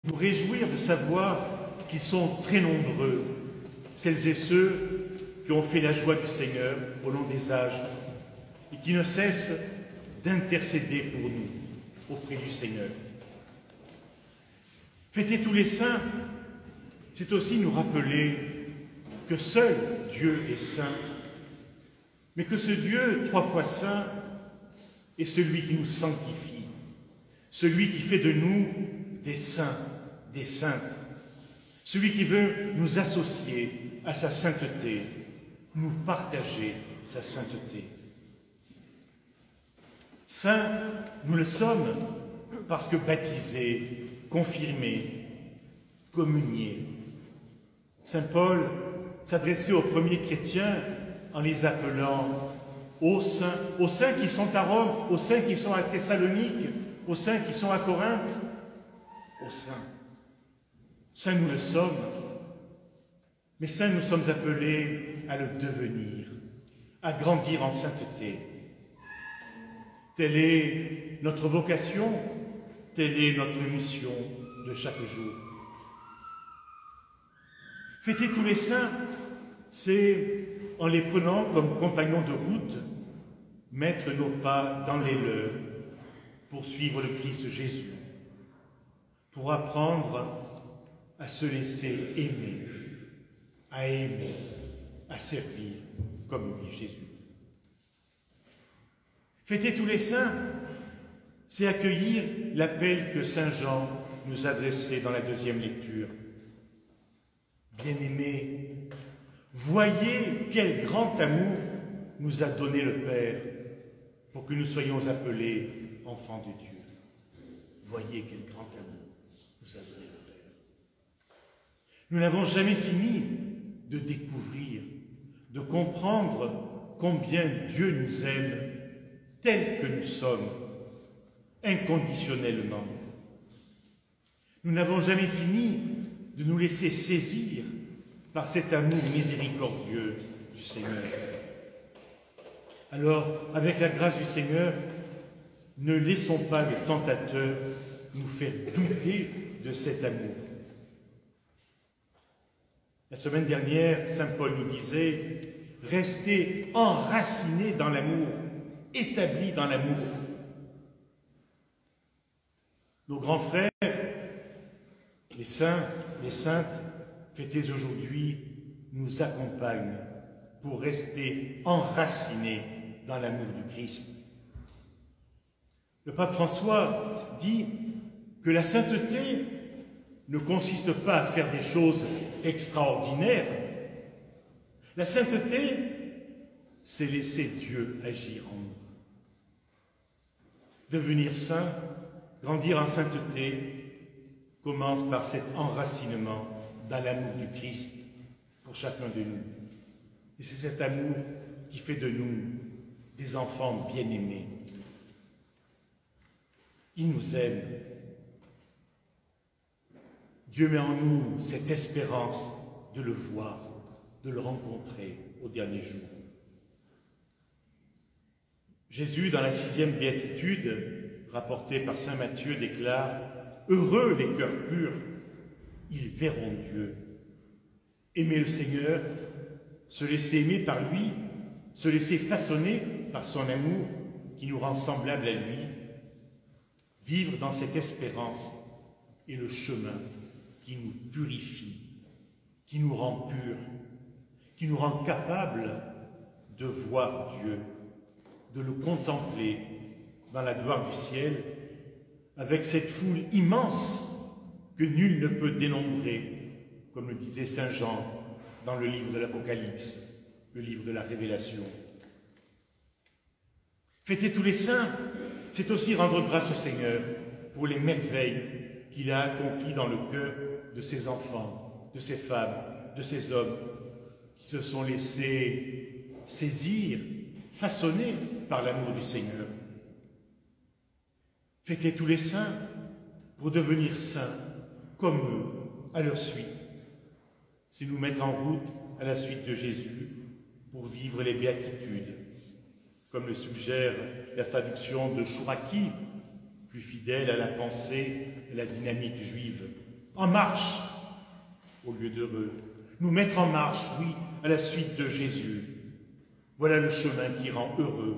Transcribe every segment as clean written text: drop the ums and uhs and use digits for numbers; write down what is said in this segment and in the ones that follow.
nous réjouir de savoir qu'ils sont très nombreux, celles et ceux qui ont fait la joie du Seigneur au long des âges et qui ne cessent d'intercéder pour nous auprès du Seigneur. Fêter tous les saints, c'est aussi nous rappeler que seul Dieu est saint, mais que ce Dieu, trois fois saint, est celui qui nous sanctifie, celui qui fait de nous des saints, des saintes, celui qui veut nous associer à sa sainteté, nous partager sa sainteté. Saints, nous le sommes parce que baptisés, confirmés, communiés. Saint Paul s'adressait aux premiers chrétiens en les appelant aux saints qui sont à Rome, aux saints qui sont à Thessalonique, aux saints qui sont à Corinthe, aux saints. Saints, nous le sommes, mais saints, nous sommes appelés à le devenir, à grandir en sainteté. Telle est notre vocation, telle est notre mission de chaque jour. Fêter tous les saints, c'est, en les prenant comme compagnons de route, mettre nos pas dans les leurs pour suivre le Christ Jésus, pour apprendre à se laisser aimer, à servir comme lui, Jésus. Fêter tous les saints, c'est accueillir l'appel que saint Jean nous adressait dans la deuxième lecture. Bien-aimés, voyez quel grand amour nous a donné le Père pour que nous soyons appelés enfants de Dieu. Voyez quel grand amour nous a donné le Père. Nous n'avons jamais fini de découvrir, de comprendre combien Dieu nous aime tels que nous sommes, inconditionnellement. Nous n'avons jamais fini de nous laisser saisir par cet amour miséricordieux du Seigneur. Alors, avec la grâce du Seigneur, ne laissons pas le tentateur nous faire douter de cet amour. La semaine dernière, saint Paul nous disait « Restez enracinés dans l'amour, établis dans l'amour ». Nos grands frères, les saints, les saintes, fêtés aujourd'hui, nous accompagnent pour rester enracinés dans l'amour du Christ. Le pape François dit que la sainteté ne consiste pas à faire des choses extraordinaires. La sainteté, c'est laisser Dieu agir en nous. Devenir saint, grandir en sainteté, commence par cet enracinement dans l'amour du Christ pour chacun de nous. Et c'est cet amour qui fait de nous des enfants bien-aimés. Il nous aime. Dieu met en nous cette espérance de le voir, de le rencontrer au dernier jour. Jésus, dans la 6e béatitude, rapportée par saint Matthieu, déclare « Heureux les cœurs purs, ils verront Dieu. » Aimer le Seigneur, se laisser aimer par lui, se laisser façonner par son amour qui nous rend semblables à lui, vivre dans cette espérance est le chemin qui nous purifie, qui nous rend purs, qui nous rend capables de voir Dieu, de le contempler dans la gloire du ciel, avec cette foule immense que nul ne peut dénombrer, comme le disait saint Jean dans le livre de l'Apocalypse, le livre de la Révélation. Fêter tous les saints, c'est aussi rendre grâce au Seigneur pour les merveilles qu'il a accomplies dans le cœur de ses enfants, de ses femmes, de ses hommes, qui se sont laissés saisir, façonner par l'amour du Seigneur. Fêter tous les saints pour devenir saints comme eux, à leur suite. C'est nous mettre en route à la suite de Jésus pour vivre les béatitudes, comme le suggère la traduction de Chouraki, plus fidèle à la pensée et à la dynamique juive. en marche au lieu d'heureux. Nous mettre en marche, oui, à la suite de Jésus. Voilà le chemin qui rend heureux.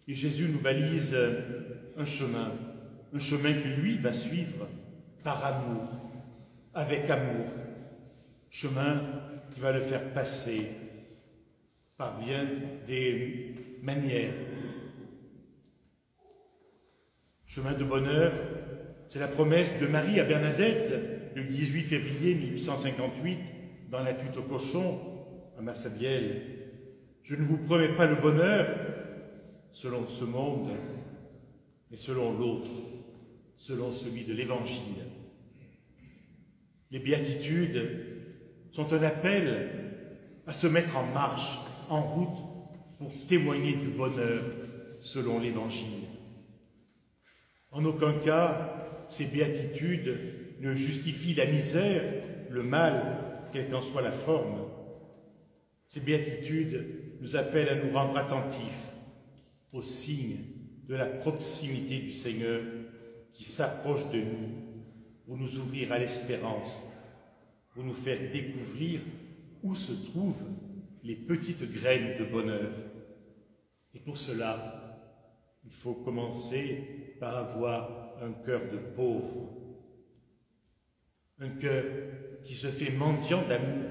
Et Jésus nous balise un chemin que lui va suivre par amour, avec amour. Chemin qui va le faire passer par bien des manières. Chemin de bonheur, c'est la promesse de Marie à Bernadette, le 18 février 1858, dans la Tutte au cochon, à Massabielle. Je ne vous promets pas le bonheur selon ce monde, mais selon l'autre, selon celui de l'Évangile. Les béatitudes sont un appel à se mettre en marche, en route, pour témoigner du bonheur selon l'Évangile. En aucun cas, ces béatitudes ne justifient la misère, le mal, quelle qu'en soit la forme. Ces béatitudes nous appellent à nous rendre attentifs aux signes de la proximité du Seigneur qui s'approche de nous pour nous ouvrir à l'espérance, pour nous faire découvrir où se trouvent les petites graines de bonheur. Et pour cela, il faut commencer par avoir un cœur de pauvre, un cœur qui se fait mendiant d'amour,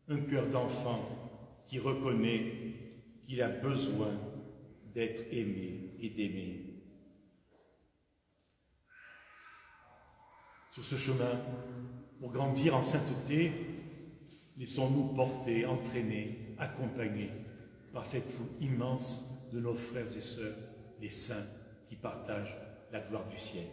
un cœur d'enfant qui reconnaît qu'il a besoin d'être aimé et d'aimer. Sur ce chemin, pour grandir en sainteté, laissons-nous porter, entraîner, accompagner par cette foule immense de nos frères et sœurs, les saints qui partagent la gloire du ciel.